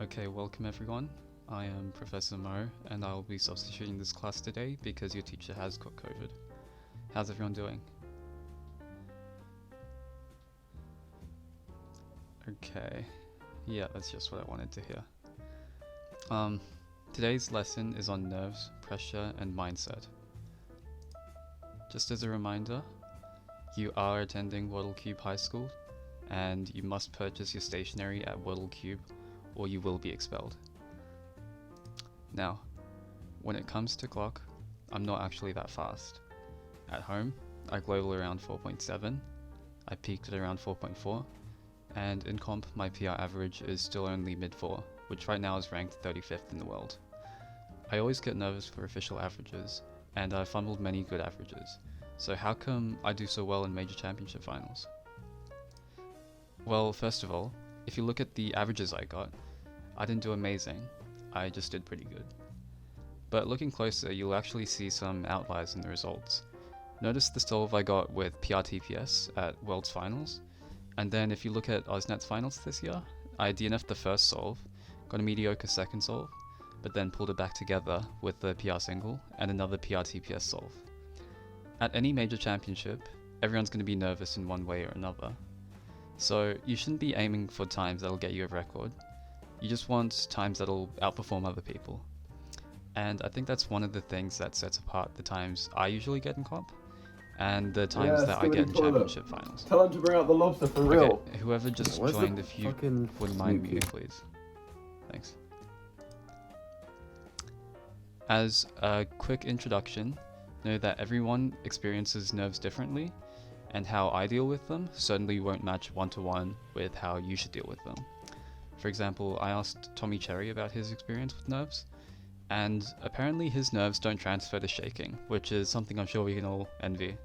Okay, welcome everyone. I am Professor Mo, and I will be substituting this class today because your teacher has got COVID. How's everyone doing? Okay, yeah, that's just what I wanted to hear. Today's lesson is on nerves, pressure, and mindset. Just as a reminder, you are attending Wattle Cube High School, and you must purchase your stationery at Wattle Cube or you will be expelled. Now, when it comes to clock, I'm not actually that fast. At home, I global around 4.7, I peaked at around 4.4, and in comp my PR average is still only mid-4, which right now is ranked 35th in the world. I always get nervous for official averages, and I've fumbled many good averages, so how come I do so well in major championship finals? Well, first of all, if you look at the averages I got, I didn't do amazing, I just did pretty good. But looking closer, you'll actually see some outliers in the results. Notice the solve I got with PRTPS at Worlds Finals, and then if you look at ausnats Finals this year, I DNF'd the first solve, got a mediocre second solve, but then pulled it back together with the PR single and another PRTPS solve. At any major championship, everyone's going to be nervous in one way or another. So you shouldn't be aiming for times that'll get you a record. You just want times that'll outperform other people. And I think that's one of the things that sets apart the times I usually get in comp and the times that I get in championship finals. Tell him to bring out the lobster for real. Okay, whoever just joined, if you wouldn't mind muting, please. Thanks. As a quick introduction, know that everyone experiences nerves differently, and how I deal with them certainly won't match one-to-one with how you should deal with them. For example, I asked Tommy Cherry about his experience with nerves, and apparently his nerves don't transfer to shaking, which is something I'm sure we can all envy.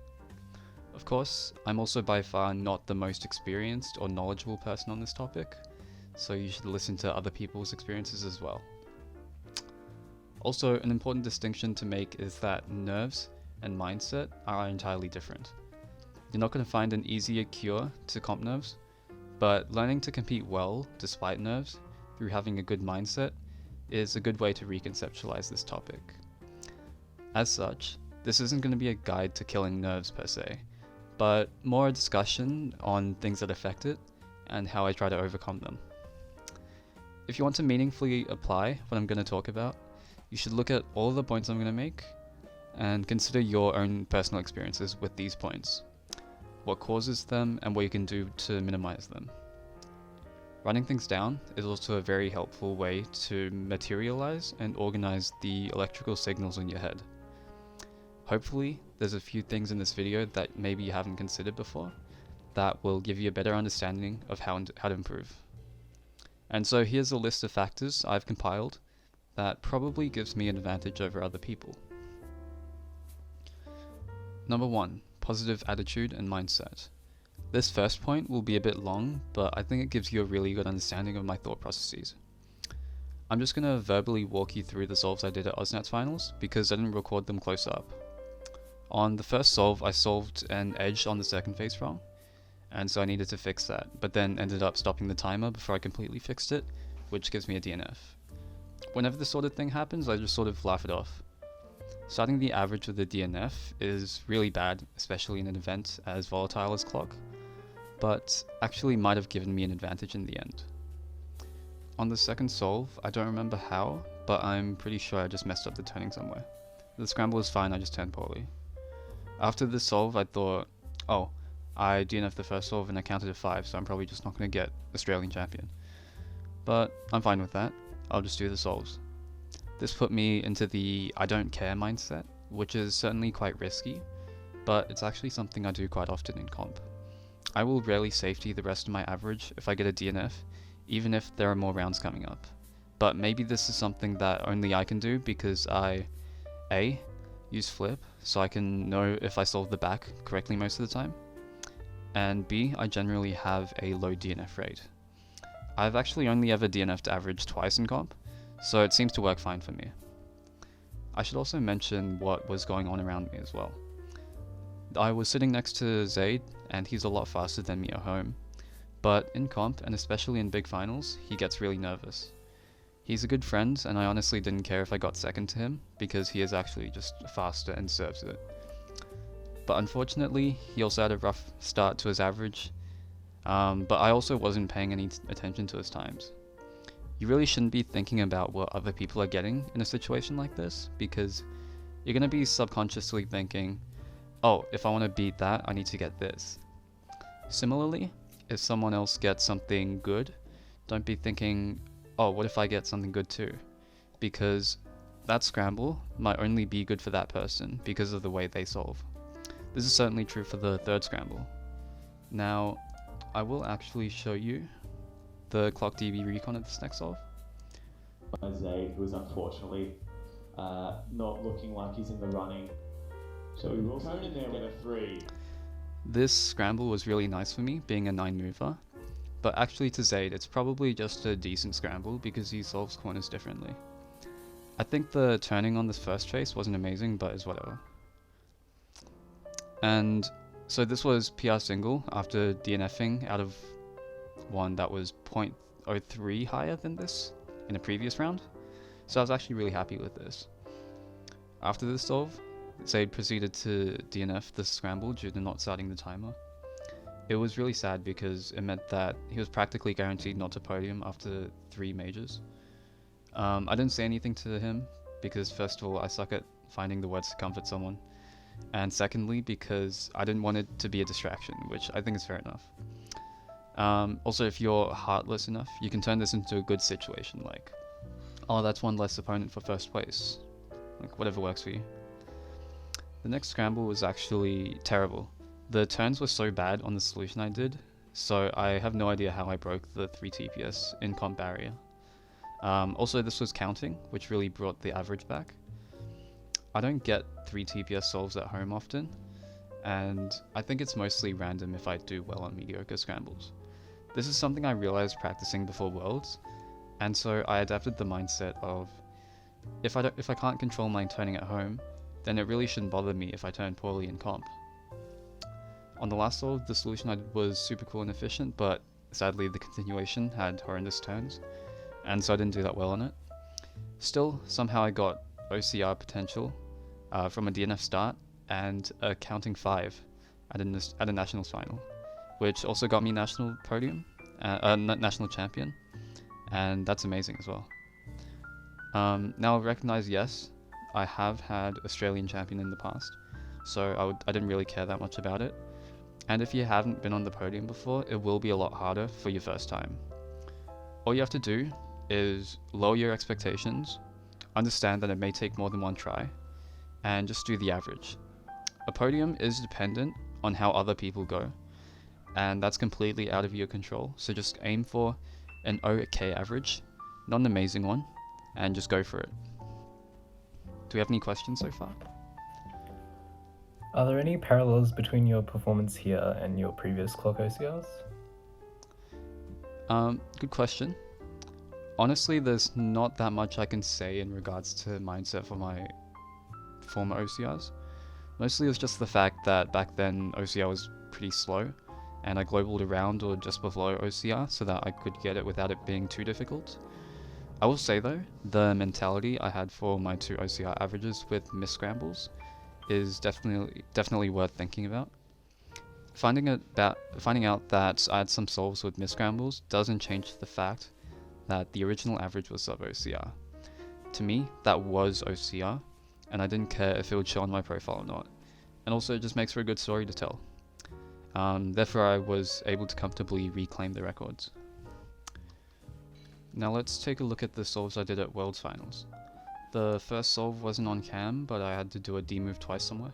Of course, I'm also by far not the most experienced or knowledgeable person on this topic, so you should listen to other people's experiences as well. Also, an important distinction to make is that nerves and mindset are entirely different. You're not going to find an easier cure to comp nerves, but learning to compete well despite nerves through having a good mindset is a good way to reconceptualize this topic. As such, this isn't going to be a guide to killing nerves per se, but more a discussion on things that affect it and how I try to overcome them. If you want to meaningfully apply what I'm going to talk about, you should look at all the points I'm going to make and consider your own personal experiences with these points, what causes them, and what you can do to minimize them. Writing things down is also a very helpful way to materialize and organize the electrical signals in your head. Hopefully, there's a few things in this video that maybe you haven't considered before that will give you a better understanding of how to improve. And so here's a list of factors I've compiled that probably gives me an advantage over other people. Number 1. Positive attitude and mindset. This first point will be a bit long, but I think it gives you a really good understanding of my thought processes. I'm just going to verbally walk you through the solves I did at ausnats Finals because I didn't record them close up. On the first solve, I solved an edge on the second face wrong, and so I needed to fix that, but then ended up stopping the timer before I completely fixed it, which gives me a DNF. Whenever this sort of thing happens, I just sort of laugh it off. Starting the average with a DNF is really bad, especially in an event as volatile as clock, but actually might have given me an advantage in the end. On the second solve, I don't remember how, but I'm pretty sure I just messed up the turning somewhere. The scramble is fine, I just turned poorly. After this solve, I thought, oh, I DNF'd the first solve and I counted to 5, so I'm probably just not going to get Australian champion. But I'm fine with that, I'll just do the solves. This put me into the I don't care mindset, which is certainly quite risky, but it's actually something I do quite often in comp. I will rarely safety the rest of my average if I get a DNF, even if there are more rounds coming up. But maybe this is something that only I can do because I A. use flip, so I can know if I solve the back correctly most of the time, and B. I generally have a low DNF rate. I've actually only ever DNF'd average twice in comp, so it seems to work fine for me. I should also mention what was going on around me as well. I was sitting next to Zaid, and he's a lot faster than me at home, but in comp, and especially in big finals, he gets really nervous. He's a good friend, and I honestly didn't care if I got second to him, because he is actually just faster and serves it. But unfortunately, he also had a rough start to his average, but I also wasn't paying any attention to his times. You really shouldn't be thinking about what other people are getting in a situation like this, because you're going to be subconsciously thinking, oh, if I want to beat that, I need to get this. Similarly, if someone else gets something good, don't be thinking, oh, what if I get something good too? Because that scramble might only be good for that person because of the way they solve. This is certainly true for the third scramble. Now, I will actually show you the ClockDB recon of this next solve. Zaid, who is unfortunately not looking like he's in the running. So we will come in there with a 3. This scramble was really nice for me, being a 9 mover, but actually to Zaid, it's probably just a decent scramble because he solves corners differently. I think the turning on this first chase wasn't amazing, but is whatever. And so this was PR single after DNFing out of one that was 0.03 higher than this in a previous round. So I was actually really happy with this. After this solve, Zaid proceeded to DNF the scramble due to not starting the timer. It was really sad because it meant that he was practically guaranteed not to podium after 3 majors. I didn't say anything to him because first of all I suck at finding the words to comfort someone, and secondly because I didn't want it to be a distraction, which I think is fair enough. Also, if you're heartless enough, you can turn this into a good situation, like, oh, that's one less opponent for first place, like whatever works for you. The next scramble was actually terrible. The turns were so bad on the solution I did, so I have no idea how I broke the 3 TPS in comp barrier. Also, this was counting, which really brought the average back. I don't get 3 TPS solves at home often, and I think it's mostly random if I do well on mediocre scrambles. This is something I realized practicing before Worlds, and so I adapted the mindset of, if I can't control my turning at home, then it really shouldn't bother me if I turn poorly in comp. On the last solve, the solution I did was super cool and efficient, but sadly the continuation had horrendous turns, and so I didn't do that well on it. Still, somehow I got OCR potential from a DNF start and a counting 5 at a nationals final, which also got me national podium, national champion, and that's amazing as well. Now I recognize, yes, I have had Australian champion in the past, so I didn't really care that much about it. And if you haven't been on the podium before, it will be a lot harder for your first time. All you have to do is lower your expectations, understand that it may take more than one try, and just do the average. A podium is dependent on how other people go, and that's completely out of your control, so just aim for an okay average, not an amazing one, and just go for it. Do we have any questions so far? Are there any parallels between your performance here and your previous clock OCRs? Good question. Honestly, there's not that much I can say in regards to mindset for my former OCRs. Mostly it's just the fact that back then OCR was pretty slow, and I globaled around or just below OCR so that I could get it without it being too difficult. I will say though, the mentality I had for my 2 OCR averages with missed scrambles is definitely worth thinking about. Finding out that I had some solves with missed scrambles doesn't change the fact that the original average was sub OCR. To me, that was OCR, and I didn't care if it would show on my profile or not. And also, it just makes for a good story to tell. Therefore, I was able to comfortably reclaim the records. Now let's take a look at the solves I did at Worlds Finals. The first solve wasn't on cam, but I had to do a D move twice somewhere.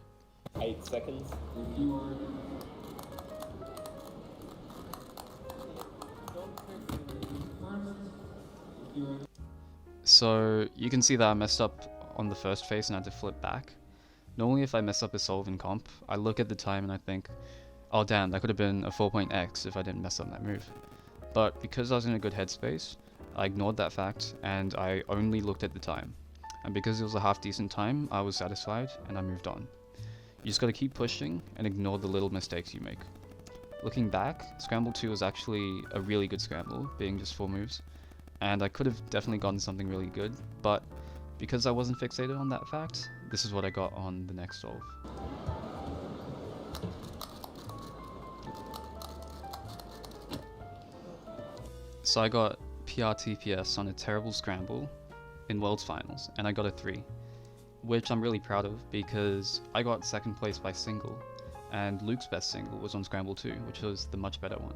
8 seconds. So you can see that I messed up on the first face and had to flip back. Normally if I mess up a solve in comp, I look at the time and I think, oh damn, that could have been a 4.x if I didn't mess up that move. But because I was in a good headspace, I ignored that fact and I only looked at the time. And because it was a half decent time, I was satisfied and I moved on. You just gotta keep pushing and ignore the little mistakes you make. Looking back, Scramble 2 was actually a really good scramble, being just 4 moves. and I could have definitely gotten something really good, but because I wasn't fixated on that fact, this is what I got on the next solve. So I got PRTPS on a terrible scramble in Worlds Finals, and I got a 3, which I'm really proud of because I got second place by single, and Luke's best single was on Scramble 2, which was the much better one.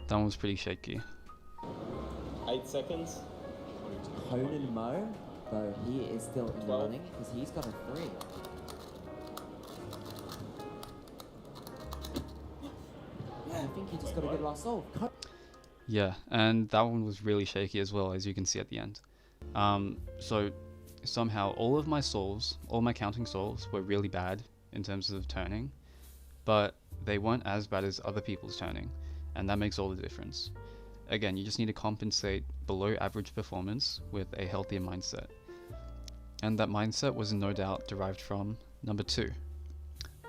That one was pretty shaky. 8 seconds. Conan Mo, though, he is still in the 12. running because he's got a 3. Yeah, I think he just got a good last solve. Yeah, and that one was really shaky as well, as you can see at the end. So somehow all of my solves, all my counting solves were really bad in terms of turning, but they weren't as bad as other people's turning, and that makes all the difference. Again, you just need to compensate below average performance with a healthier mindset. And that mindset was no doubt derived from number 2,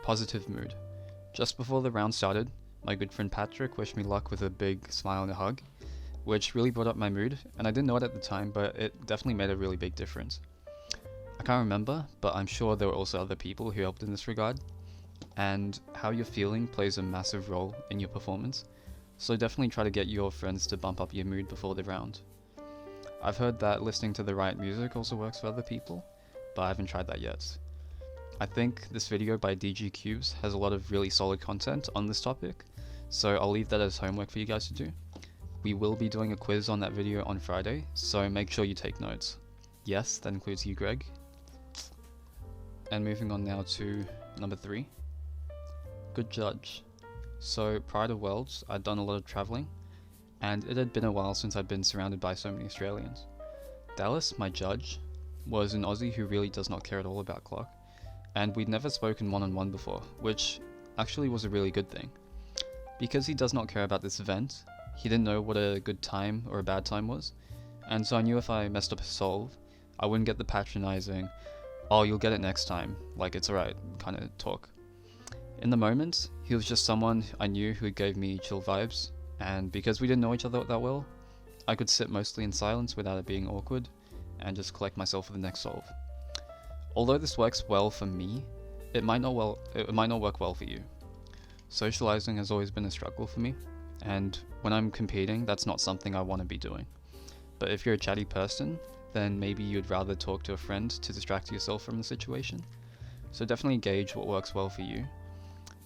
positive mood. Just before the round started, my good friend Patrick wished me luck with a big smile and a hug, which really brought up my mood, and I didn't know it at the time, but it definitely made a really big difference. I can't remember, but I'm sure there were also other people who helped in this regard, and how you're feeling plays a massive role in your performance, so definitely try to get your friends to bump up your mood before the round. I've heard that listening to the right music also works for other people, but I haven't tried that yet. I think this video by DG Cubes has a lot of really solid content on this topic, so I'll leave that as homework for you guys to do. We will be doing a quiz on that video on Friday, so make sure you take notes. Yes, that includes you, Greg. And moving on now to number 3, good judge. So prior to Worlds, I'd done a lot of travelling, and it had been a while since I'd been surrounded by so many Australians. Dallas, my judge, was an Aussie who really does not care at all about clock, and we'd never spoken one-on-one before, which actually was a really good thing. Because he does not care about this event, he didn't know what a good time or a bad time was, and so I knew if I messed up a solve, I wouldn't get the patronizing, "Oh, you'll get it next time, like it's alright" kind of talk. In the moment, he was just someone I knew who gave me chill vibes, and because we didn't know each other that well, I could sit mostly in silence without it being awkward, and just collect myself for the next solve. Although this works well for me, it might not work well for you. Socializing has always been a struggle for me, and when I'm competing, that's not something I want to be doing. But if you're a chatty person, then maybe you'd rather talk to a friend to distract yourself from the situation. So definitely gauge what works well for you.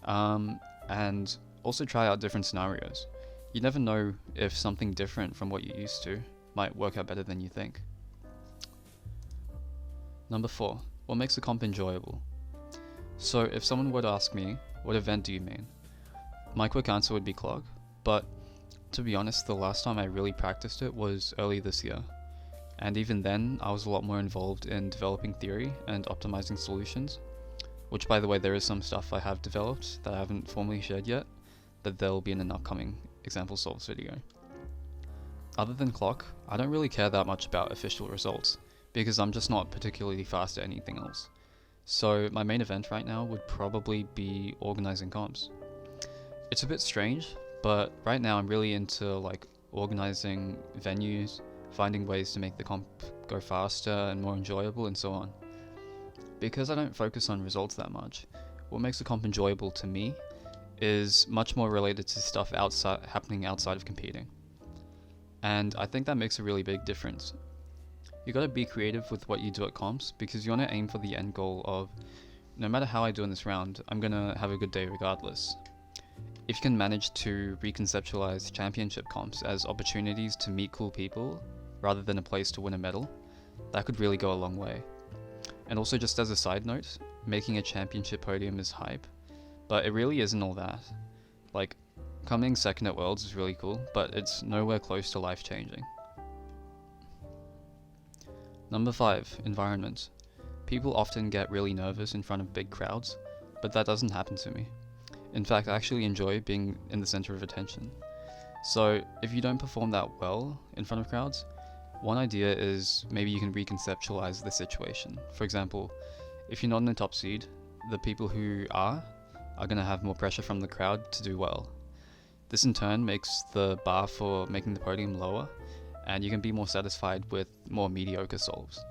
And also try out different scenarios. You never know if something different from what you're used to might work out better than you think. Number 4, what makes a comp enjoyable? So if someone were to ask me, what event do you mean? My quick answer would be clock, but to be honest, the last time I really practiced it was early this year. And even then, I was a lot more involved in developing theory and optimizing solutions, which by the way, there is some stuff I have developed that I haven't formally shared yet, but there'll be in an upcoming example solves video. Other than clock, I don't really care that much about official results, because I'm just not particularly fast at anything else. So my main event right now would probably be organizing comps. It's a bit strange, but right now I'm really into like organizing venues, finding ways to make the comp go faster and more enjoyable and so on. Because I don't focus on results that much, what makes a comp enjoyable to me is much more related to stuff happening outside of competing. And I think that makes a really big difference. You gotta be creative with what you do at comps because you wanna aim for the end goal of, no matter how I do in this round, I'm gonna have a good day regardless. If you can manage to reconceptualize championship comps as opportunities to meet cool people rather than a place to win a medal, that could really go a long way. And also just as a side note, making a championship podium is hype, but it really isn't all that. Like, coming second at Worlds is really cool, but it's nowhere close to life changing. Number 5, environment. People often get really nervous in front of big crowds, but that doesn't happen to me. In fact, I actually enjoy being in the center of attention. So if you don't perform that well in front of crowds, one idea is maybe you can reconceptualize the situation. For example, if you're not in the top seed, the people who are going to have more pressure from the crowd to do well. This in turn makes the bar for making the podium lower, and you can be more satisfied with more mediocre solves.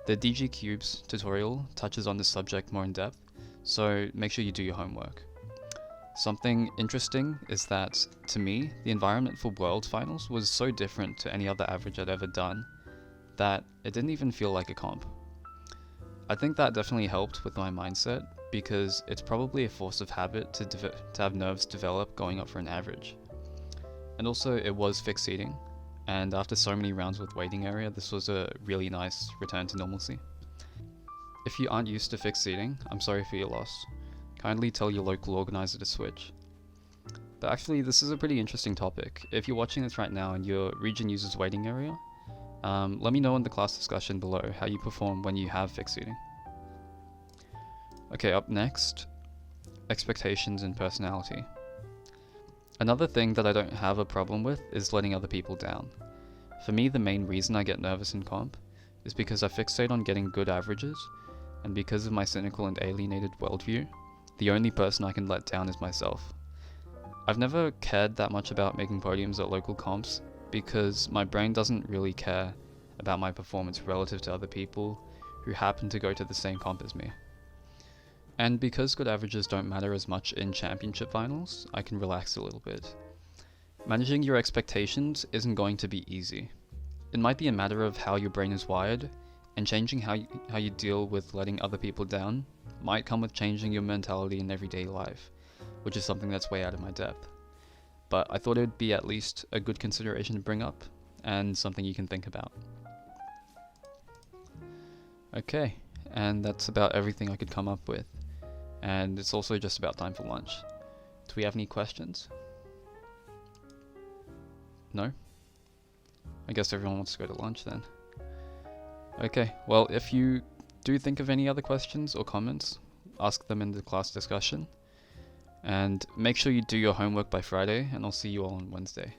The DG Cubes tutorial touches on this subject more in depth, so make sure you do your homework. Something interesting is that, to me, the environment for World Finals was so different to any other average I'd ever done that it didn't even feel like a comp. I think that definitely helped with my mindset, because it's probably a force of habit to have nerves develop going up for an average. And also, it was fixed seating, and after so many rounds with waiting area, this was a really nice return to normalcy. If you aren't used to fixed seating, I'm sorry for your loss. Kindly tell your local organizer to switch. But actually, this is a pretty interesting topic. If you're watching this right now and your region uses waiting area, let me know in the class discussion below how you perform when you have fixed seating. Okay, up next, expectations and personality. Another thing that I don't have a problem with is letting other people down. For me, the main reason I get nervous in comp is because I fixate on getting good averages, and because of my cynical and alienated worldview, the only person I can let down is myself. I've never cared that much about making podiums at local comps because my brain doesn't really care about my performance relative to other people who happen to go to the same comp as me. And because good averages don't matter as much in championship finals, I can relax a little bit. Managing your expectations isn't going to be easy. It might be a matter of how your brain is wired, and changing how you deal with letting other people down might come with changing your mentality in everyday life, which is something that's way out of my depth. But I thought it would be at least a good consideration to bring up, and something you can think about. Okay, and that's about everything I could come up with. And it's also just about time for lunch. Do we have any questions? No? I guess everyone wants to go to lunch then. Okay, well, if you do think of any other questions or comments, ask them in the class discussion. And make sure you do your homework by Friday, and I'll see you all on Wednesday.